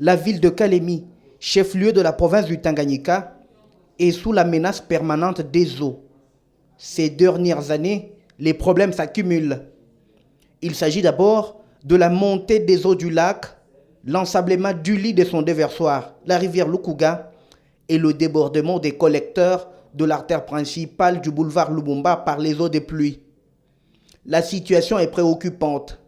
La ville de Kalemi, chef-lieu de la province du Tanganyika, est sous la menace permanente des eaux. Ces dernières années, les problèmes s'accumulent. Il s'agit d'abord de la montée des eaux du lac, l'ensablement du lit de son déversoir, la rivière Lukuga, et le débordement des collecteurs de l'artère principale du boulevard Lumumba par les eaux des pluies. La situation est préoccupante.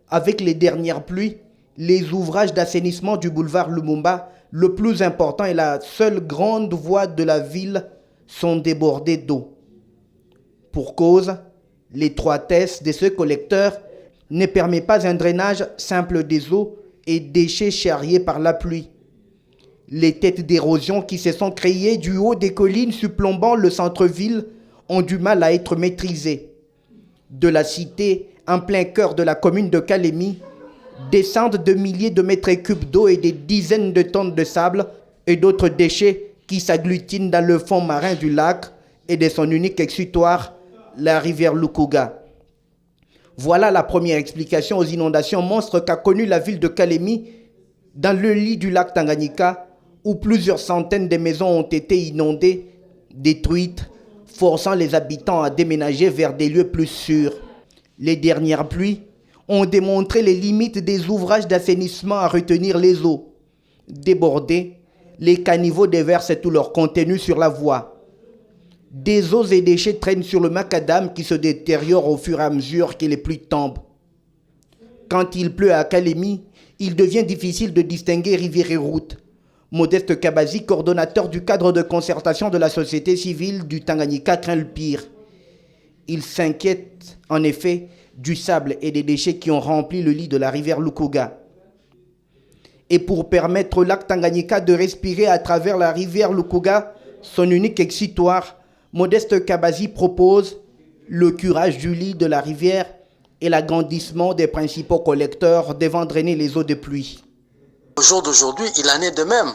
Avec les dernières pluies, les ouvrages d'assainissement du boulevard Lumumba, le plus important et la seule grande voie de la ville, sont débordés d'eau. Pour cause, l'étroitesse de ce collecteur ne permet pas un drainage simple des eaux et déchets charriés par la pluie. Les têtes d'érosion qui se sont créées du haut des collines surplombant le centre-ville ont du mal à être maîtrisées. De la cité, en plein cœur de la commune de Kalemi, descendent de milliers de mètres cubes d'eau et des dizaines de tonnes de sable et d'autres déchets qui s'agglutinent dans le fond marin du lac et de son unique exutoire, la rivière Lukuga. Voilà la première explication aux inondations monstres qu'a connues la ville de Kalemi dans le lit du lac Tanganyika, où plusieurs centaines de maisons ont été inondées, détruites, forçant les habitants à déménager vers des lieux plus sûrs. Les dernières pluies ont démontré les limites des ouvrages d'assainissement à retenir les eaux. Débordés, les caniveaux déversent tout leur contenu sur la voie. Des eaux et déchets traînent sur le macadam qui se détériore au fur et à mesure que les pluies tombent. Quand il pleut à Kalemi, il devient difficile de distinguer rivière et route. Modeste Kabazi, coordonnateur du cadre de concertation de la société civile du Tanganyika, craint le pire. Il s'inquiète en effet du sable et des déchets qui ont rempli le lit de la rivière Lukuga. Et pour permettre au lac Tanganyika de respirer à travers la rivière Lukuga, son unique exutoire, Modeste Kabazi propose le curage du lit de la rivière et l'agrandissement des principaux collecteurs devant drainer les eaux de pluie. Au jour d'aujourd'hui, il en est de même.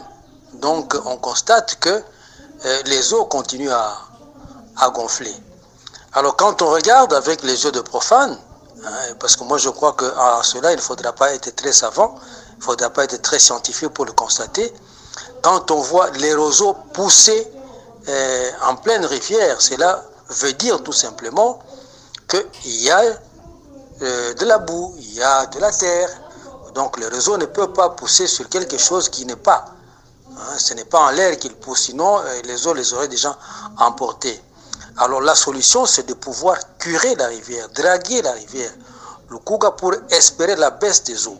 Donc, on constate que les eaux continuent à gonfler. Alors, quand on regarde avec les yeux de profane, parce que moi je crois qu'à cela, il ne faudra pas être très savant, il ne faudra pas être très scientifique pour le constater, quand on voit les roseaux pousser en pleine rivière, cela veut dire tout simplement qu'il y a de la boue, il y a de la terre. Donc le réseau ne peut pas pousser sur quelque chose qui n'est pas. Ce n'est pas en l'air qu'il pousse, sinon les eaux les auraient déjà emportés. Alors la solution, c'est de pouvoir curer la rivière, draguer la rivière, le Lukuga, pour espérer la baisse des eaux.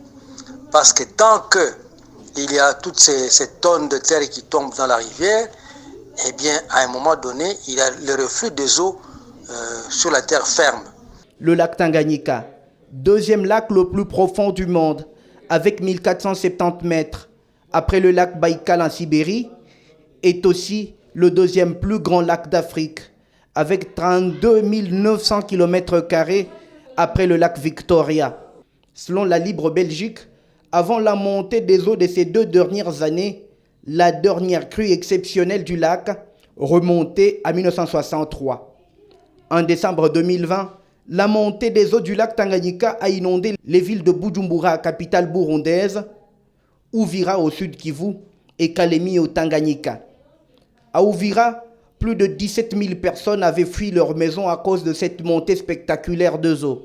Parce que tant qu'il y a toutes ces tonnes de terre qui tombent dans la rivière, eh bien, à un moment donné, il y a le reflux des eaux sur la terre ferme. Le lac Tanganyika, deuxième lac le plus profond du monde, avec 1470 mètres, après le lac Baïkal en Sibérie, est aussi le deuxième plus grand lac d'Afrique, avec 32 900 km² après le lac Victoria. Selon la Libre Belgique, avant la montée des eaux de ces 2 dernières années, la dernière crue exceptionnelle du lac remontait à 1963. En décembre 2020, la montée des eaux du lac Tanganyika a inondé les villes de Bujumbura, capitale burundaise, Uvira au sud Kivu et Kalemi au Tanganyika. À Uvira, plus de 17 000 personnes avaient fui leur maison à cause de cette montée spectaculaire des eaux.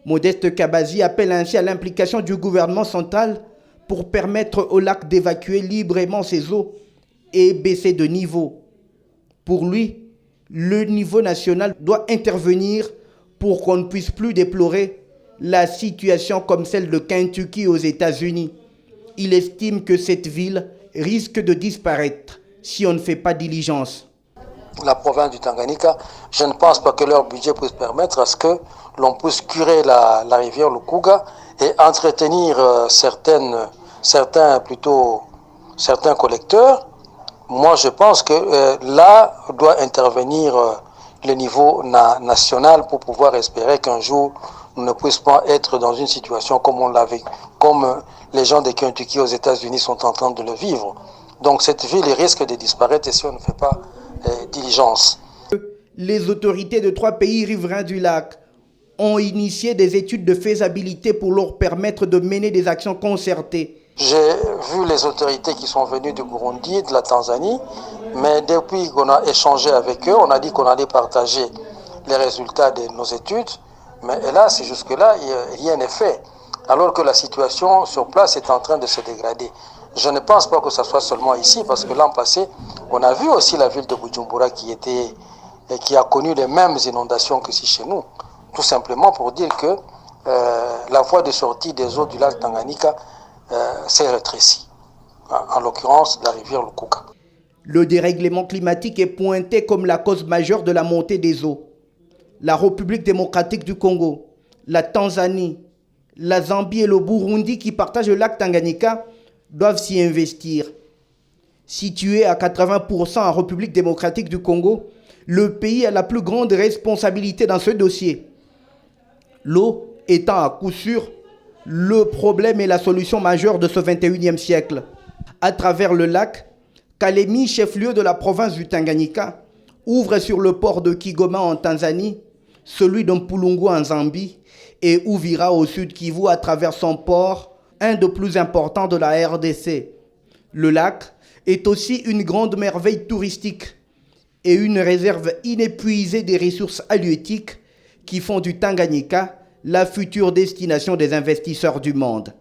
Modeste Kabazi appelle ainsi à l'implication du gouvernement central pour permettre au lac d'évacuer librement ses eaux et baisser de niveau. Pour lui, le niveau national doit intervenir pour qu'on ne puisse plus déplorer la situation comme celle de Kentucky aux États-Unis. Il estime que cette ville risque de disparaître si on ne fait pas diligence. La province du Tanganyika, je ne pense pas que leur budget puisse permettre à ce que l'on puisse curer la rivière Lukuga et entretenir certains collecteurs. Moi, je pense que là doit intervenir le niveau national pour pouvoir espérer qu'un jour nous ne puissions pas être dans une situation comme on l'avait, comme les gens de Kentucky aux États-Unis sont en train de le vivre. Donc cette ville risque de disparaître si on ne fait pas diligence. Les autorités de 3 pays riverains du lac ont initié des études de faisabilité pour leur permettre de mener des actions concertées J'ai vu les autorités qui sont venues du Burundi, de la Tanzanie, mais depuis qu'on a échangé avec eux, on a dit qu'on allait partager les résultats de nos études, mais hélas, jusque-là, rien n'est fait, alors que la situation sur place est en train de se dégrader. Je ne pense pas que ce soit seulement ici, parce que l'an passé, on a vu aussi la ville de Bujumbura qui a connu les mêmes inondations que ici chez nous, tout simplement pour dire que la voie de sortie des eaux du lac Tanganyika s'est rétrécie, en l'occurrence la rivière Lukuka. Le dérèglement climatique est pointé comme la cause majeure de la montée des eaux. La République démocratique du Congo, la Tanzanie, la Zambie et le Burundi qui partagent le lac Tanganyika doivent s'y investir. Situé à 80% en République démocratique du Congo, le pays a la plus grande responsabilité dans ce dossier. L'eau étant à coup sûr le problème et la solution majeure de ce 21e siècle. À travers le lac, Kalemi, chef-lieu de la province du Tanganyika, ouvre sur le port de Kigoma en Tanzanie, celui d'Mpulungu en Zambie et Uvira au sud Kivu à travers son port, un des plus importants de la RDC. Le lac est aussi une grande merveille touristique et une réserve inépuisée des ressources halieutiques qui font du Tanganyika la future destination des investisseurs du monde.